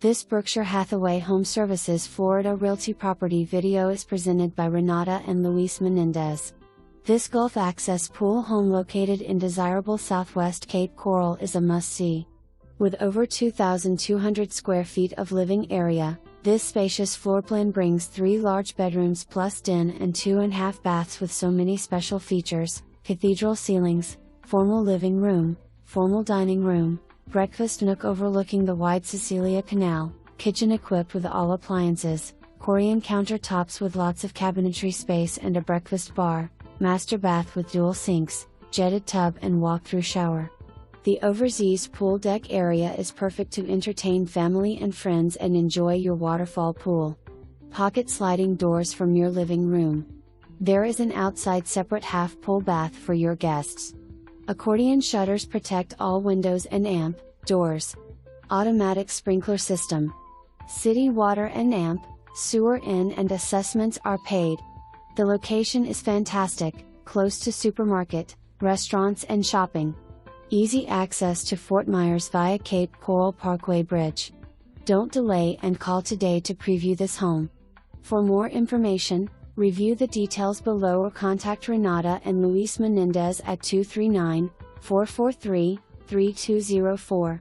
This Berkshire Hathaway HomeServices Florida Realty property video is presented by Renata and Luis Menendez. This Gulf access pool home located in desirable southwest Cape Coral is a must-see. With over 2,200 square feet of living area, this spacious floor plan brings 3 large bedrooms plus den and 2.5 baths with so many special features: cathedral ceilings, formal living room, formal dining room, breakfast nook overlooking the wide Cecelia canal, kitchen equipped with all appliances, corian countertops with lots of cabinetry space and a breakfast bar, master bath with dual sinks, jetted tub and walk-through shower. The overzized pool deck area is perfect to entertain family and friends and enjoy your waterfall pool. Pocket sliding doors from your living room. There is an outside separate half-pool bath for your guests. Accordion shutters protect all windows and amp doors. Automatic sprinkler system. City water and amp, sewer in and assessments are paid. The location is fantastic, close to supermarket, restaurants and shopping. Easy access to Fort Myers via Cape Coral Pkwy Bridge. Don't delay and call today to preview this home. For more information, review the details below or contact Renata and Luis Menendez at 239-443-3204.